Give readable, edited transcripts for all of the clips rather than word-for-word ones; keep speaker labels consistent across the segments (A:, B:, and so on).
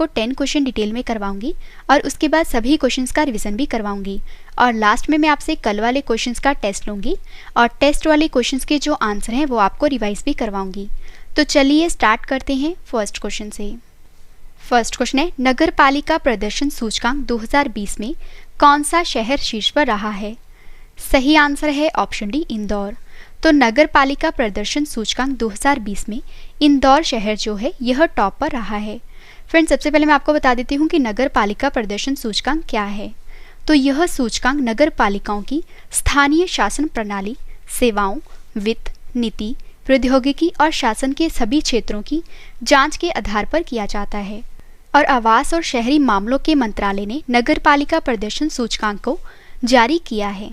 A: आपको 10 question detail में करवाऊंगी और उसके बाद सभी क्वेश्चंस का रिवीजन भी करवाऊंगी और लास्ट में मैं आपसे कल वाले क्वेश्चंस का टेस्ट लूंगी और टेस्ट वाले क्वेश्चंस के जो आंसर हैं वो आपको रिवाइज भी करवाऊंगी। तो चलिए स्टार्ट करते हैं फर्स्ट क्वेश्चन से। फर्स्ट क्वेश्चन है, नगर पालिका प्रदर्शन सूचकांक 2020 में कौन सा शहर शीर्ष पर रहा है? सही आंसर है ऑप्शन डी, इंदौर। तो नगर पालिका प्रदर्शन सूचकांक 2020 में इंदौर शहर जो है यह टॉप पर रहा है। फ्रेंड्स, सबसे पहले मैं आपको बता देती हूँ कि नगर पालिका प्रदर्शन सूचकांक क्या है। तो यह सूचकांक नगर पालिकाओं की स्थानीय शासन प्रणाली, सेवाओं, वित्त, नीति, प्रौद्योगिकी और शासन के सभी क्षेत्रों की जांच के आधार पर किया जाता है और आवास और शहरी मामलों के मंत्रालय ने नगर पालिका प्रदर्शन सूचकांक को जारी किया है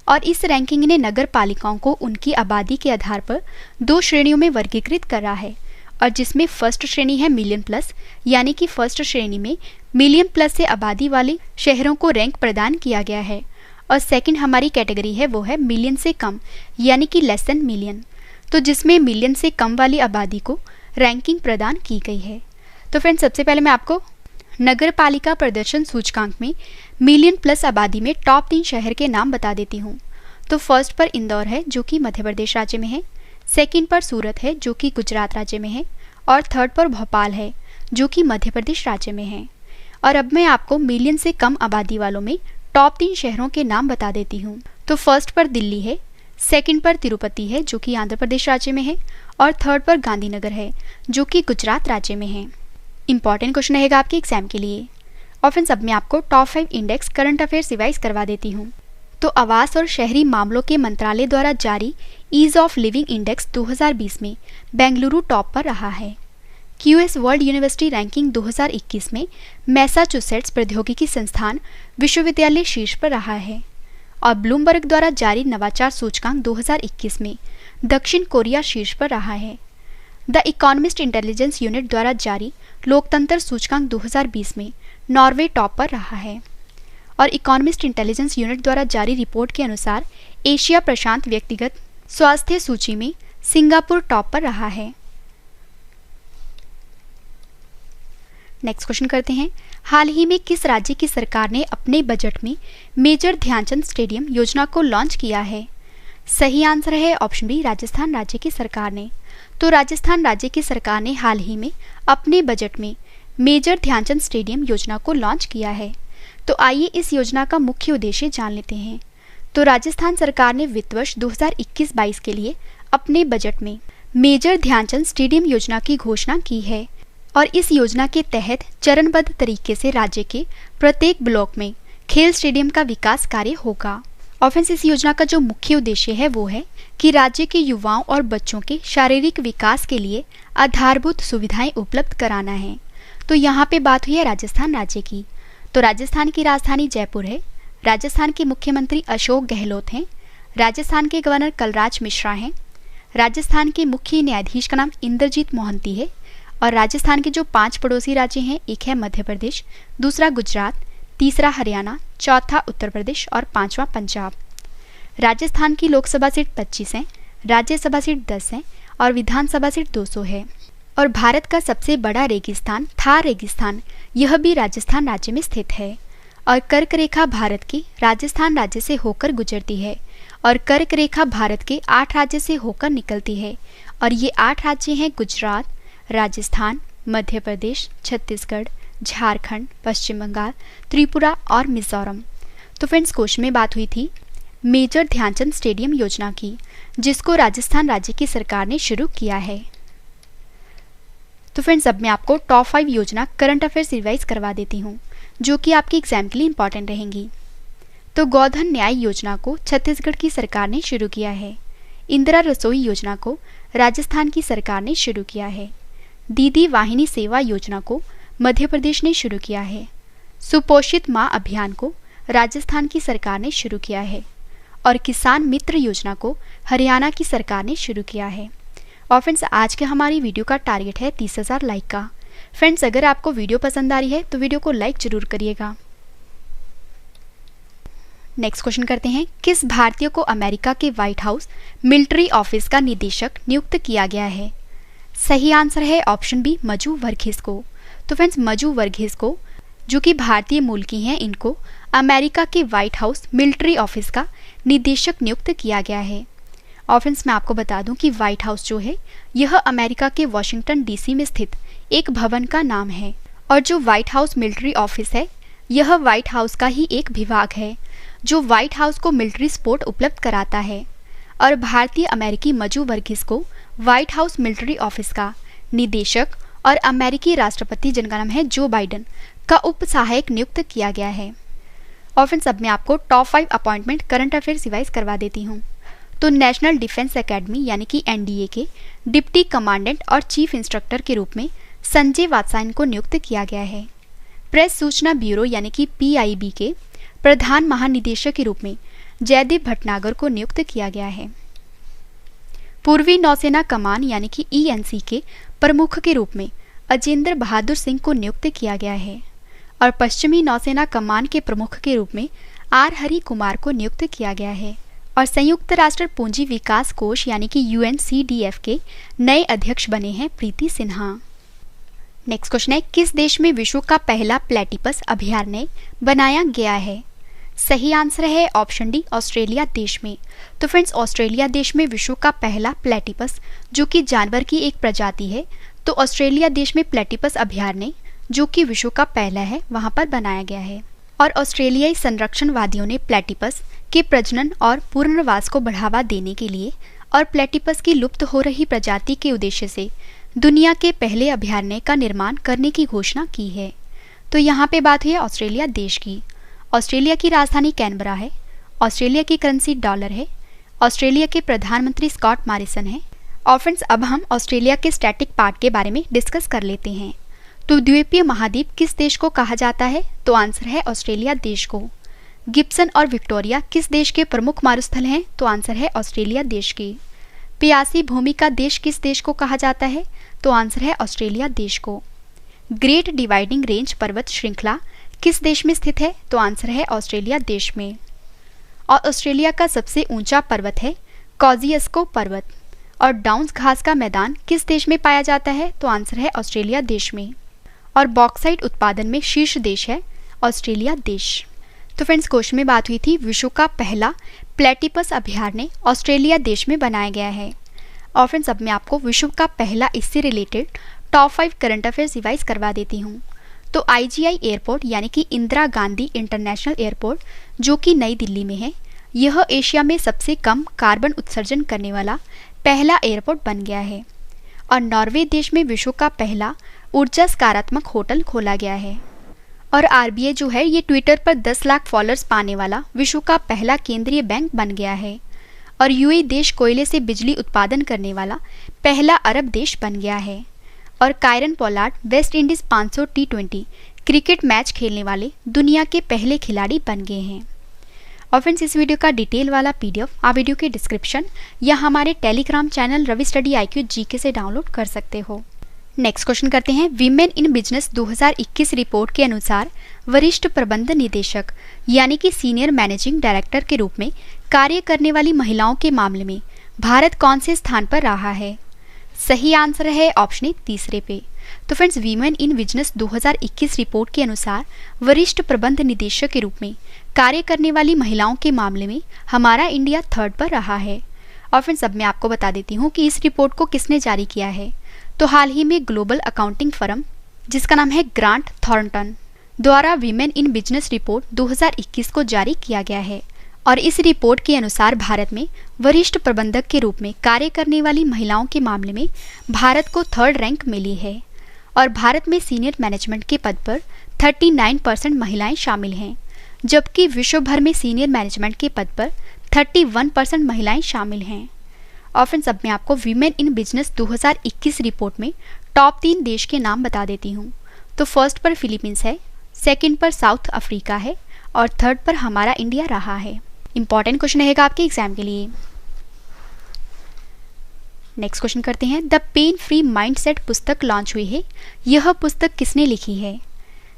A: और इस रैंकिंग ने नगर पालिकाओं को उनकी आबादी के आधार पर 2 श्रेणियों में वर्गीकृत करा है और जिसमें फर्स्ट श्रेणी है मिलियन प्लस, यानी कि फर्स्ट श्रेणी में मिलियन प्लस से आबादी वाले शहरों को रैंक प्रदान किया गया है और सेकंड हमारी कैटेगरी है वो है मिलियन से कम, यानी कि लेस देन मिलियन, तो जिसमें मिलियन से कम वाली आबादी को रैंकिंग प्रदान की गई है। तो फ्रेंड्स, सबसे पहले मैं आपको नगर पालिका प्रदर्शन सूचकांक में मिलियन प्लस आबादी में टॉप 3 शहर के नाम बता देती हूँ। तो फर्स्ट पर इंदौर है जो कि मध्य प्रदेश राज्य में है, सेकंड पर सूरत है जो कि गुजरात राज्य में है और थर्ड पर भोपाल है जो कि मध्य प्रदेश राज्य में है। और अब मैं आपको मिलियन से कम आबादी वालों में टॉप 3 शहरों के नाम बता देती हूँ। तो फर्स्ट पर दिल्ली है, सेकंड पर तिरुपति है जो कि आंध्र प्रदेश राज्य में है और थर्ड पर गांधीनगर है जो कि गुजरात राज्य में है। इंपॉर्टेंट क्वेश्चन रहेगा आपके एग्जाम के लिए। और फ्रेंड्स, अब मैं आपको top 5 index current affairs revise करवा देती हूँ। तो आवास और शहरी मामलों के मंत्रालय द्वारा जारी ईज ऑफ लिविंग इंडेक्स 2020 में बेंगलुरु टॉप पर रहा है। क्यूएस वर्ल्ड यूनिवर्सिटी रैंकिंग 2021 में मैसाचुसेट्स प्रौद्योगिकी संस्थान विश्वविद्यालय शीर्ष पर रहा है और ब्लूमबर्ग द्वारा जारी नवाचार सूचकांक 2021 में दक्षिण कोरिया शीर्ष पर रहा है। द इकोनॉमिस्ट इंटेलिजेंस यूनिट द्वारा जारी लोकतंत्र सूचकांक 2020 में नॉर्वे टॉप पर रहा है और इकोनॉमिस्ट इंटेलिजेंस यूनिट द्वारा जारी रिपोर्ट के अनुसार एशिया प्रशांत व्यक्तिगत स्वास्थ्य सूची में सिंगापुर टॉप पर रहा है। नेक्स्ट क्वेश्चन करते हैं, हाल ही में किस राज्य की सरकार ने अपने बजट में मेजर ध्यानचंद स्टेडियम योजना को लॉन्च किया है? सही आंसर है ऑप्शन बी, राजस्थान राज्य की सरकार ने। तो राजस्थान राज्य की सरकार ने हाल ही में अपने बजट में मेजर ध्यानचंद स्टेडियम योजना को लॉन्च किया है। तो आइए इस योजना का मुख्य उद्देश्य जान लेते हैं। तो राजस्थान सरकार ने वित्त वर्ष 2021-22 के लिए अपने बजट में मेजर ध्यानचंद स्टेडियम योजना की घोषणा की है और इस योजना के तहत चरणबद्ध तरीके से राज्य के प्रत्येक ब्लॉक में खेल स्टेडियम का विकास कार्य होगा। और फ्रेंड्स, इस योजना का जो मुख्य उद्देश्य है वो है कि राज्य के युवाओं और बच्चों के शारीरिक विकास के लिए आधारभूत सुविधाएं उपलब्ध कराना है। तो यहाँ पे बात हुई है राजस्थान राज्य की। तो राजस्थान की राजधानी जयपुर है, राजस्थान के मुख्यमंत्री अशोक गहलोत हैं, राजस्थान के गवर्नर कलराज मिश्रा हैं, राजस्थान के मुख्य न्यायाधीश का नाम इंद्रजीत मोहंती है और राजस्थान के जो 5 पड़ोसी राज्य हैं, एक है मध्य प्रदेश, दूसरा गुजरात, तीसरा हरियाणा, चौथा उत्तर प्रदेश और 5वां पंजाब। राजस्थान की लोकसभा सीट 25 है, राज्यसभा सीट 10 है और विधानसभा सीट 200 है। और भारत का सबसे बड़ा रेगिस्तान थार रेगिस्तान यह भी राजस्थान राज्य में स्थित है और कर्क रेखा भारत की राजस्थान राज्य से होकर गुजरती है और कर्क रेखा भारत के 8 राज्य से होकर निकलती है और ये 8 राज्य हैं गुजरात, राजस्थान, मध्य प्रदेश, छत्तीसगढ़, झारखंड, पश्चिम बंगाल, त्रिपुरा और मिजोरम। तो फ्रेंड्स, क्वेश्चन में बात हुई थी मेजर ध्यानचंद स्टेडियम योजना की, जिसको राजस्थान राज्य की सरकार ने शुरू किया है। तो फ्रेंड्स, अब मैं आपको टॉप 5 योजना करंट अफेयर्स रिवाइज करवा देती हूँ जो कि आपके एग्जाम के लिए इंपॉर्टेंट रहेंगी। तो गोधन न्याय योजना को छत्तीसगढ़ की सरकार ने शुरू किया है। इंदिरा रसोई योजना को राजस्थान की सरकार ने शुरू किया है। दीदी वाहिनी सेवा योजना को मध्य प्रदेश ने शुरू किया है। सुपोषित माँ अभियान को राजस्थान की सरकार ने शुरू किया है और किसान मित्र योजना को हरियाणा की सरकार ने शुरू किया है। और फ्रेंड्स, आज के हमारी वीडियो का टारगेट है 30,000 लाइक का। फ्रेंड्स, अगर आपको वीडियो पसंद आ रही है तो वीडियो को लाइक जरूर करिएगा। नेक्स्ट क्वेश्चन करते हैं, किस भारतीय को अमेरिका के व्हाइट हाउस मिलिट्री ऑफिस का निदेशक नियुक्त किया गया है? सही आंसर है ऑप्शन बी, मजू वर्गीस को। तो फ्रेंड्स मजू वर्गीस को, जो कि भारतीय मूल की हैं, इनको अमेरिका के व्हाइट हाउस मिलिट्री ऑफिस का निदेशक नियुक्त किया गया है। और फ्रेंड्स मैं आपको बता दूं कि व्हाइट हाउस जो है यह अमेरिका के वॉशिंगटन डीसी में स्थित एक भवन का नाम है, और जो व्हाइट हाउस मिलिट्री ऑफिस है यह व्हाइट हाउस का ही एक विभाग है जो व्हाइट हाउस को मिलिट्री सपोर्ट उपलब्ध कराता है। और भारतीय अमेरिकी मजू वर्गीस को व्हाइट हाउस मिलिट्री ऑफिस का निदेशक और अमेरिकी राष्ट्रपति, जिनका नाम है जो बाइडेन, का उप सहायक नियुक्त किया गया है। और फ्रेंड्स अब मैं आपको top 5 appointment current affairs revise करवा देती हूँ। तो नेशनल डिफेंस एकेडमी यानी कि एनडीए के डिप्टी कमांडेंट और चीफ इंस्ट्रक्टर के रूप में संजय वात्सायन को नियुक्त किया गया है। प्रेस सूचना ब्यूरो यानी कि पीआईबी के प्रधान महानिदेशक के रूप में जयदीप भटनागर को नियुक्त किया गया है। पूर्वी नौसेना कमान यानी कि ईएनसी के प्रमुख के रूप में अजेंद्र बहादुर सिंह को नियुक्त किया गया है। और पश्चिमी नौसेना कमान के प्रमुख के रूप में आर हरि कुमार को नियुक्त किया गया है। और संयुक्त राष्ट्र पूंजी विकास कोष यानी कि यूएनसीडीएफ के नए अध्यक्ष बने हैं प्रीति सिन्हा। नेक्स्ट क्वेश्चन है, किस देश में विश्व का पहला प्लेटिपस अभयारण्य बनाया गया है? सही आंसर है ऑप्शन डी, ऑस्ट्रेलिया देश में। तो फ्रेंड्स ऑस्ट्रेलिया देश में विश्व का पहला प्लेटिपस, जो कि जानवर की एक प्रजाति है, तो ऑस्ट्रेलिया देश में प्लेटिपस अभयारण्य, जो कि विश्व का पहला है, वहां पर बनाया गया है। और ऑस्ट्रेलियाई संरक्षणवादियों ने प्लेटिपस के प्रजनन और पुनर्वास को बढ़ावा देने के लिए और प्लेटिपस की लुप्त हो रही प्रजाति के उद्देश्य से दुनिया के पहले अभयारण्य का निर्माण करने की घोषणा की है। तो यहाँ पे बात हुई है ऑस्ट्रेलिया देश की। ऑस्ट्रेलिया की राजधानी कैनबरा है, ऑस्ट्रेलिया की करेंसी डॉलर है, ऑस्ट्रेलिया के प्रधानमंत्री स्कॉट मॉरिसन है। और फ्रेंड्स अब हम ऑस्ट्रेलिया के स्टैटिक पार्ट के बारे में डिस्कस कर लेते हैं। तो द्वीपीय महाद्वीप किस देश को कहा जाता है? तो आंसर है ऑस्ट्रेलिया देश को। गिब्सन और विक्टोरिया किस देश के प्रमुख मारुस्थल हैं? तो आंसर है ऑस्ट्रेलिया देश की। प्यासी भूमि का देश किस देश को कहा जाता है? तो आंसर है ऑस्ट्रेलिया देश को। ग्रेट डिवाइडिंग रेंज पर्वत श्रृंखला किस देश में स्थित है? तो आंसर है ऑस्ट्रेलिया देश में। और ऑस्ट्रेलिया का सबसे ऊंचा पर्वत है कॉजियस्को पर्वत। और डाउन्स घास का मैदान किस देश में पाया जाता है? तो आंसर है ऑस्ट्रेलिया देश में। और बॉक्साइट उत्पादन में शीर्ष देश है ऑस्ट्रेलिया देश। तो फ्रेंड्स क्वेश्चन में बात हुई थी विश्व का पहला प्लेटिपस अभयारण्य ऑस्ट्रेलिया देश में बनाया गया है। और फ्रेंड्स अब मैं आपको विश्व का पहला इससे related top 5 current affairs revise करवा देती हूँ। तो आईजीआई एयरपोर्ट यानी कि इंदिरा गांधी इंटरनेशनल एयरपोर्ट, जो कि नई दिल्ली में है, यह एशिया में सबसे कम कार्बन उत्सर्जन करने वाला पहला एयरपोर्ट बन गया है। और नॉर्वे देश में विश्व का पहला ऊर्जा सकारात्मक होटल खोला गया है। और आरबीआई जो है ये ट्विटर पर 10 लाख फॉलोअर्स पाने वाला विश्व का पहला केंद्रीय बैंक बन गया है। और यूएई देश कोयले से बिजली उत्पादन करने वाला पहला अरब देश बन गया है। और Kieron Pollard West Indies 500 T20 cricket match खेलने वाले दुनिया के पहले खिलाड़ी बन गए हैं। और फ्रेंड्स इस वीडियो का डिटेल वाला पीडीएफ आप वीडियो के डिस्क्रिप्शन या हमारे Telegram channel Ravi study IQ GK से डाउनलोड कर सकते हो। नेक्स्ट क्वेश्चन करते हैं, विमेन इन बिजनेस 2021 रिपोर्ट के अनुसार वरिष्ठ प्रबंध निदेशक यानी कि सीनियर मैनेजिंग डायरेक्टर के रूप में कार्य करने वाली महिलाओं के मामले में भारत कौन से स्थान पर रहा है? सही आंसर है ऑप्शन ए, तीसरे पे। तो friends women in business 2021 report के अनुसार वरिष्ठ प्रबंध निदेशक के रूप में कार्य करने वाली महिलाओं के मामले में हमारा इंडिया 3rd पर रहा है। और फ्रेंड्स अब मैं आपको बता देती हूँ कि इस रिपोर्ट को किसने जारी किया है। तो हाल ही में ग्लोबल अकाउंटिंग फर्म, जिसका नाम है ग्रांट थॉर्नटन, द्वारा विमेन इन बिजनेस रिपोर्ट 2021 को जारी किया गया है। और इस रिपोर्ट के अनुसार भारत में वरिष्ठ प्रबंधक के रूप में कार्य करने वाली महिलाओं के मामले में भारत को 3rd रैंक मिली है। और भारत में सीनियर मैनेजमेंट के पद पर 39% महिलाएं शामिल हैं, जबकि विश्व भर में सीनियर मैनेजमेंट के पद पर 31% महिलाएं शामिल हैं। और फ्रेंड्स अब मैं आपको विमेन इन बिजनेस 2021 रिपोर्ट में टॉप 3 देश के नाम बता देती हूँ। तो फर्स्ट पर फिलीपींस है, सेकंड पर साउथ अफ्रीका है और 3rd पर हमारा इंडिया रहा है। इंपॉर्टेंट क्वेश्चन रहेगा आपके एग्जाम के लिए। नेक्स्ट क्वेश्चन करते हैं, द पेन फ्री माइंडसेट पुस्तक लॉन्च हुई है, यह पुस्तक किसने लिखी है?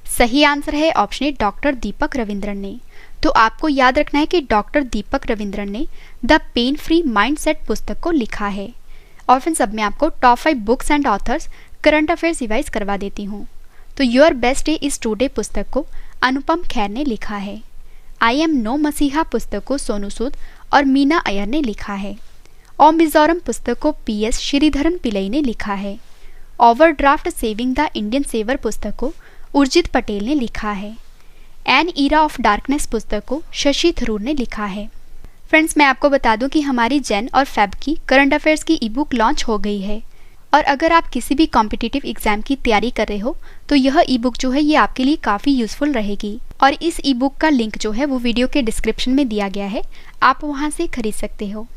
A: सही आंसर है ऑप्शन ए, डॉक्टर दीपक रविंद्रन ने। तो आपको याद रखना है कि डॉक्टर दीपक रविंद्रन ने द पेन फ्री माइंडसेट पुस्तक को लिखा है। और फ्रेंड्स अब मैं आपको top 5 books and authors current affairs revise करवा देती हूँ। तो your best day is today पुस्तक को अनुपम खेर ने लिखा है। आई एम नो मसीहा पुस्तक को सोनू सूद और मीना अय्यर ने लिखा है। ओ मिजोरम पुस्तक को PS श्रीधरन पिल्लई ने लिखा है। Overdraft saving the Indian saver पुस्तक को उर्जित पटेल ने लिखा है। एन ईरा ऑफ डार्कनेस पुस्तक को शशि थरूर ने लिखा है। फ्रेंड्स, मैं आपको बता दूं कि हमारी जैन और फेब की करंट अफेयर्स की ई बुक लॉन्च हो गई है और अगर आप किसी भी कॉम्पिटिटिव एग्जाम की तैयारी कर रहे हो तो यह ई बुक जो है ये आपके लिए काफ़ी यूजफुल रहेगी और इस ई बुक का लिंक जो है वो वीडियो के डिस्क्रिप्शन में दिया गया है, आप वहाँ से खरीद सकते हो।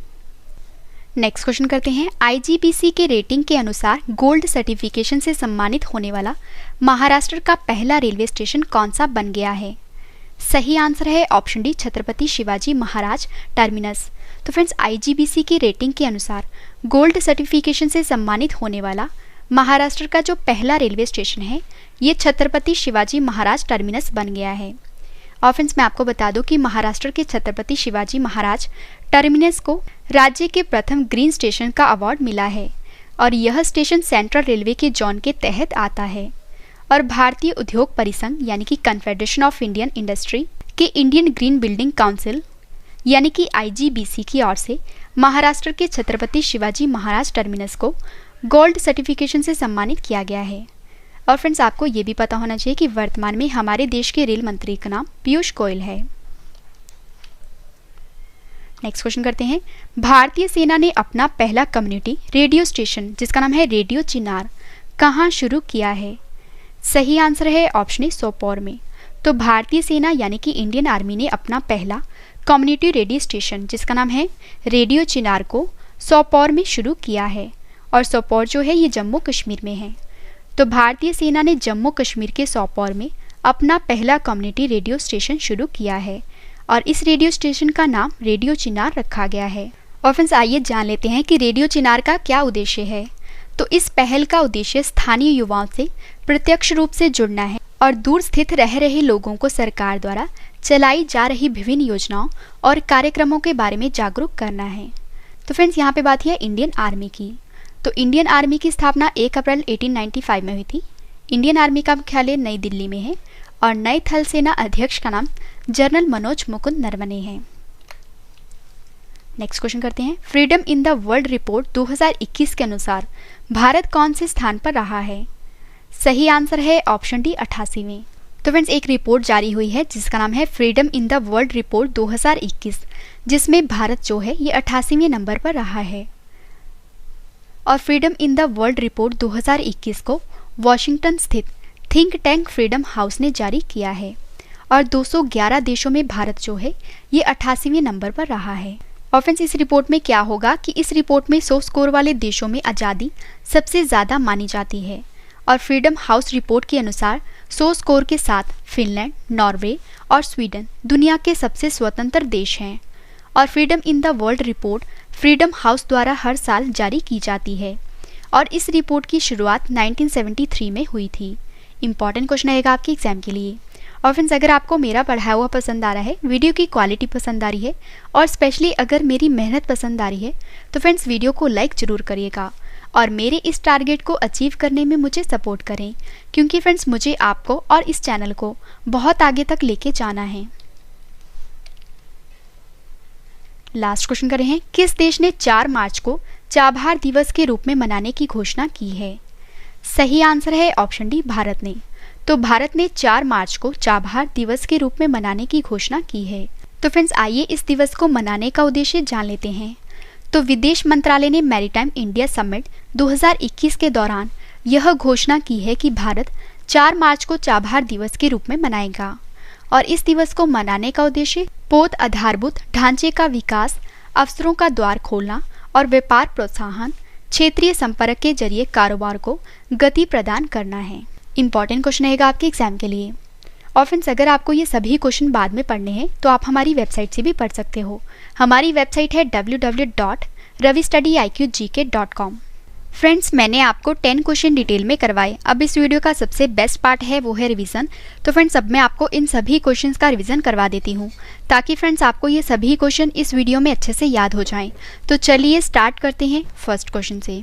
A: नेक्स्ट क्वेश्चन करते हैं। IGBC के रेटिंग के अनुसार गोल्ड सर्टिफिकेशन से सम्मानित होने वाला महाराष्ट्र का पहला रेलवे स्टेशन कौन सा बन गया है? सही आंसर है option D, Chhatrapati Shivaji Maharaj terminus. तो फ्रेंड्स, IGBC की रेटिंग के अनुसार गोल्ड सर्टिफिकेशन से सम्मानित होने वाला महाराष्ट्र का जो पहला रेलवे स्टेशन है ये छत्रपति शिवाजी महाराज टर्मिनस बन गया है। और फ्रेंड्स, मैं आपको बता दूं कि महाराष्ट्र के छत्रपति शिवाजी महाराज टर्मिनस को राज्य के प्रथम ग्रीन स्टेशन का अवार्ड मिला है और यह स्टेशन सेंट्रल रेलवे के जोन के तहत आता है और भारतीय उद्योग परिसंघ यानी कि कन्फेडरेशन ऑफ इंडियन इंडस्ट्री के इंडियन ग्रीन बिल्डिंग काउंसिल यानी कि IGBC की ओर से महाराष्ट्र के छत्रपति शिवाजी महाराज टर्मिनस को गोल्ड सर्टिफिकेशन से सम्मानित किया गया है। और फ्रेंड्स, आपको ये भी पता होना चाहिए कि वर्तमान में हमारे देश के रेल मंत्री का नाम पीयूष गोयल है। नेक्स्ट क्वेश्चन करते हैं। भारतीय सेना ने अपना पहला कम्युनिटी रेडियो स्टेशन जिसका नाम है रेडियो चिनार कहाँ शुरू किया है? सही आंसर है ऑप्शन ए, सोपोर में। तो भारतीय सेना यानी कि इंडियन आर्मी ने अपना पहला कम्युनिटी रेडियो स्टेशन जिसका नाम है रेडियो चिनार को सोपोर में शुरू किया है और सोपोर जो है ये जम्मू कश्मीर में है। तो भारतीय सेना ने जम्मू कश्मीर के सोपोर में अपना पहला कम्युनिटी रेडियो स्टेशन शुरू किया है और इस रेडियो स्टेशन का नाम रेडियो चिनार रखा गया है। और फ्रेंड्स, आइए जान लेते हैं कि रेडियो चिनार का क्या उद्देश्य है। तो इस पहल का उद्देश्य स्थानीय युवाओं से प्रत्यक्ष रूप से जुड़ना है और दूर स्थित रह रहे लोगों को सरकार द्वारा चलाई जा रही विभिन्न योजनाओं और कार्यक्रमों के बारे में जागरूक करना है। तो फ्रेंड्स, यहाँ पे बात है इंडियन आर्मी की। तो इंडियन आर्मी की स्थापना 1 अप्रैल 1895 में हुई थी। इंडियन आर्मी का मुख्यालय नई दिल्ली में है और नए थल सेना अध्यक्ष का नाम जनरल मनोज मुकुंद नरवणे है। नेक्स्ट क्वेश्चन करते हैं। Freedom in the world report 2021 के अनुसार भारत कौन से स्थान पर रहा है? सही आंसर है ऑप्शन डी, 88वें। तो फ्रेंड्स, एक रिपोर्ट जारी हुई है जिसका नाम है freedom in the world report 2021 जिसमें भारत जो है ये 88वें नंबर पर रहा है और freedom in the world report 2021 को वॉशिंगटन स्थित थिंक टैंक फ्रीडम हाउस ने जारी किया है और 211 देशों में भारत जो है ये 88वें नंबर पर रहा है। और फ्रेंड्स, इस रिपोर्ट में क्या होगा कि इस रिपोर्ट में 100 स्कोर वाले देशों में आज़ादी सबसे ज़्यादा मानी जाती है और फ्रीडम हाउस रिपोर्ट के अनुसार 100 स्कोर के साथ फिनलैंड, नॉर्वे और स्वीडन दुनिया के सबसे स्वतंत्र देश हैं और freedom in the world report freedom house द्वारा हर साल जारी की जाती है और इस रिपोर्ट की शुरुआत 1973 में हुई थी। इंपॉर्टेंट क्वेश्चन रहेगा आपके एग्जाम के लिए। और फ्रेंड्स, अगर आपको मेरा पढ़ाया हुआ पसंद आ रहा है, वीडियो की क्वालिटी पसंद आ रही है और स्पेशली अगर मेरी मेहनत पसंद आ रही है तो फ्रेंड्स वीडियो को लाइक ज़रूर करिएगा और मेरे इस टारगेट को अचीव करने में मुझे सपोर्ट करें क्योंकि फ्रेंड्स मुझे आपको और इस चैनल को बहुत आगे तक लेके जाना है। लास्ट क्वेश्चन कर रहे हैं। किस देश ने 4 मार्च को चाबहार दिवस के रूप में मनाने की घोषणा की है? सही आंसर है ऑप्शन डी, भारत ने। तो भारत ने 4 मार्च को चाबहार दिवस के रूप में मनाने की घोषणा की है। तो फ्रेंड्स, आइए इस दिवस को मनाने का उद्देश्य जान लेते हैं। तो विदेश मंत्रालय ने मैरीटाइम इंडिया समिट 2021 के दौरान यह घोषणा की है कि भारत 4 मार्च को चाबहार दिवस के रूप में मनाएगा और इस दिवस को मनाने का उद्देश्य पोत आधारभूत ढांचे का विकास, अवसरों का द्वार खोलना और व्यापार प्रोत्साहन, क्षेत्रीय संपर्क के जरिए कारोबार को गति प्रदान करना है। इंपॉर्टेंट क्वेश्चन रहेगा आपके एग्जाम के लिए। और फ्रेंड्स, अगर आपको ये सभी क्वेश्चन बाद में पढ़ने हैं तो आप हमारी वेबसाइट से भी पढ़ सकते हो। हमारी वेबसाइट है www.ravistudyIQGK.com। फ्रेंड्स, मैंने आपको 10 क्वेश्चन डिटेल में करवाए। अब इस वीडियो का सबसे बेस्ट पार्ट है वो है रिवीजन। तो फ्रेंड्स, अब मैं आपको इन सभी क्वेश्चंस का रिवीजन करवा देती हूँ ताकि फ्रेंड्स आपको ये सभी क्वेश्चन इस वीडियो में अच्छे से याद हो जाएं। तो चलिए स्टार्ट करते हैं फर्स्ट क्वेश्चन से।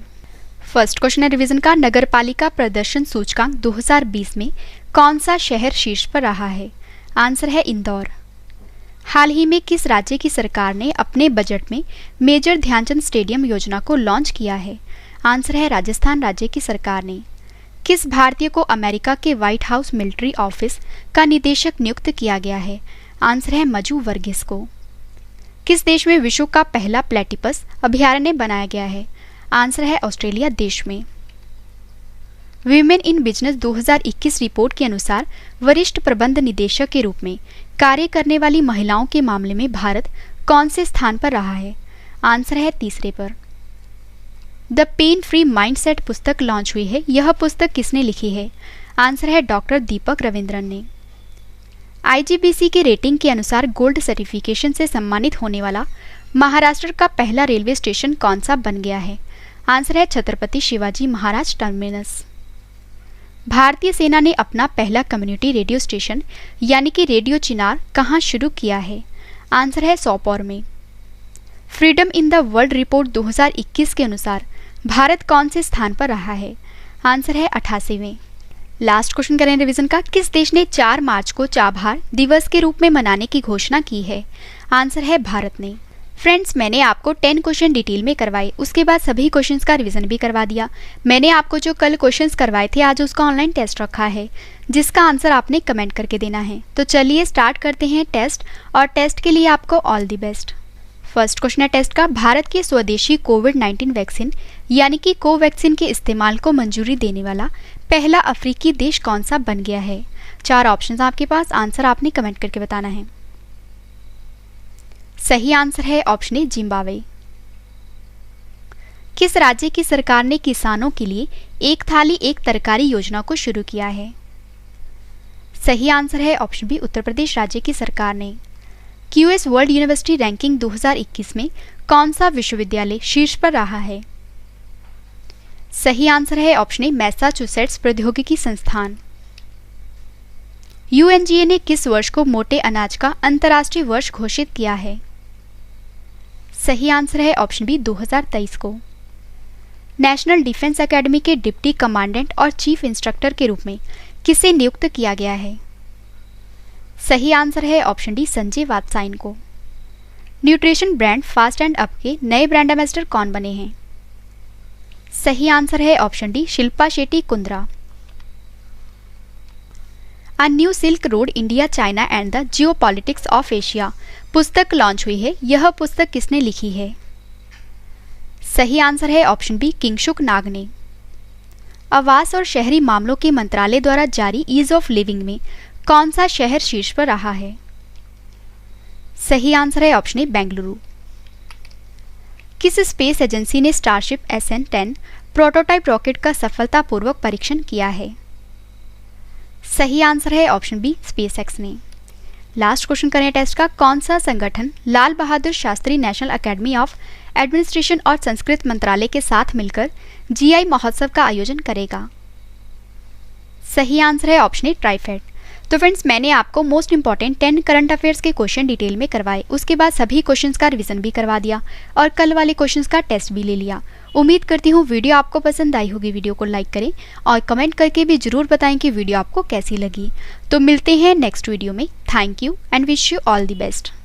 A: फर्स्ट क्वेश्चन है रिवीजन का, नगरपालिका प्रदर्शन सूचकांक 2020 में कौन सा शहर शीर्ष पर रहा है? आंसर है इंदौर। हाल ही में किस राज्य की सरकार ने अपने बजट में मेजर ध्यानचंद स्टेडियम योजना को लॉन्च किया है? आंसर है राजस्थान राज्य की सरकार ने। किस भारतीय को अमेरिका के व्हाइट हाउस मिलिट्री ऑफिस का निदेशक नियुक्त किया गया है? आंसर है मजू वर्गीस को। किस देश में विश्व का पहला प्लेटिपस अभयारण्य बनाया गया है? आंसर है ऑस्ट्रेलिया देश में। वीमेन इन बिजनेस 2021 रिपोर्ट के अनुसार वरिष्ठ प्रबंध निदेशक के रूप में कार्य करने वाली महिलाओं के मामले में भारत कौन से स्थान पर रहा है? आंसर है तीसरे पर। द पेन फ्री माइंडसेट पुस्तक लॉन्च हुई है, यह पुस्तक किसने लिखी है? आंसर है डॉक्टर दीपक रविंद्रन ने। IGBC के रेटिंग के अनुसार गोल्ड सर्टिफिकेशन से सम्मानित होने वाला महाराष्ट्र का पहला रेलवे स्टेशन कौन सा बन गया है? आंसर है छत्रपति शिवाजी महाराज टर्मिनस। भारतीय सेना ने अपना पहला कम्युनिटी रेडियो स्टेशन यानी कि रेडियो चिनार कहाँ शुरू किया है? आंसर है सोपोर में। Freedom in the world report 2021 के अनुसार भारत कौन से स्थान पर रहा है? आंसर है 88वें। लास्ट क्वेश्चन करें रिवीजन का, किस देश ने 4 मार्च को चाबहार दिवस के रूप में मनाने की घोषणा की है? आंसर है भारत ने। फ्रेंड्स, मैंने आपको 10 क्वेश्चन डिटेल में करवाए, उसके बाद सभी क्वेश्चंस का रिवीजन भी करवा दिया। मैंने आपको जो कल क्वेश्चंस करवाए थे आज उसका ऑनलाइन टेस्ट रखा है जिसका आंसर आपने कमेंट करके देना है। तो चलिए स्टार्ट करते हैं टेस्ट, और टेस्ट के लिए आपको all the best. First question है टेस्ट का, भारत की स्वदेशी कोविड-19 वैक्सीन यानी कि कोवैक्सीन के इस्तेमाल को मंजूरी देने वाला पहला अफ्रीकी देश कौन सा बन गया है? 4 ऑप्शंस आपके पास, आंसर आपने कमेंट करके बताना है। सही आंसर है ऑप्शन ए जिम्बाब्वे। किस राज्य की सरकार ने किसानों के लिए एक थाली एक तरकारी योजना को शुरू किया है? सही आंसर है ऑप्शन बी उत्तर प्रदेश राज्य की सरकार ने। QS वर्ल्ड यूनिवर्सिटी रैंकिंग 2021 में कौन सा विश्वविद्यालय शीर्ष पर रहा है? सही आंसर है ऑप्शन ए मैसाचुसेट्स प्रौद्योगिकी संस्थान। UNGA ने किस वर्ष को मोटे अनाज का अंतर्राष्ट्रीय वर्ष घोषित किया है? सही आंसर है ऑप्शन बी 2023 को। नेशनल डिफेंस एकेडमी के डिप्टी कमांडेंट और चीफ इंस्ट्रक्टर के रूप में किसे नियुक्त किया गया है? सही आंसर है ऑप्शन डी संजय वात्सायन को। Nutrition brand fast and up के नए ब्रांड एम्बेसडर कौन बने हैं? सही आंसर है option D Shilpa Shetty Kundra. A new silk road India China and the geopolitics of Asia पुस्तक लॉन्च हुई है, यह पुस्तक किसने लिखी है? सही आंसर है ऑप्शन बी किंगशुक नाग ने। आवास और शहरी मामलों के मंत्रालय द्वारा जारी ईज ऑफ लिविंग में कौन सा शहर शीर्ष पर रहा है? सही आंसर है ऑप्शन ए बेंगलुरु। किस स्पेस एजेंसी ने स्टारशिप SN10 प्रोटोटाइप रॉकेट का सफलतापूर्वक परीक्षण किया है? सही आंसर है ऑप्शन बी SpaceX ने। लास्ट क्वेश्चन करें टेस्ट का, कौन सा संगठन Lal Bahadur Shastri National Academy of Administration और संस्कृत मंत्रालय के साथ मिलकर GI महोत्सव का आयोजन करेगा? सही आंसर है ऑप्शन ए ट्राइफेड। तो फ्रेंड्स, मैंने आपको मोस्ट इंपॉर्टेंट 10 करंट अफेयर्स के क्वेश्चन डिटेल में करवाए, उसके बाद सभी क्वेश्चंस का रिवीजन भी करवा दिया और कल वाले क्वेश्चंस का टेस्ट भी ले लिया। उम्मीद करती हूँ वीडियो आपको पसंद आई होगी। वीडियो को लाइक करें और कमेंट करके भी जरूर बताएं कि वीडियो आपको कैसी लगी। तो मिलते हैं नेक्स्ट वीडियो में। Thank you and wish you all the best.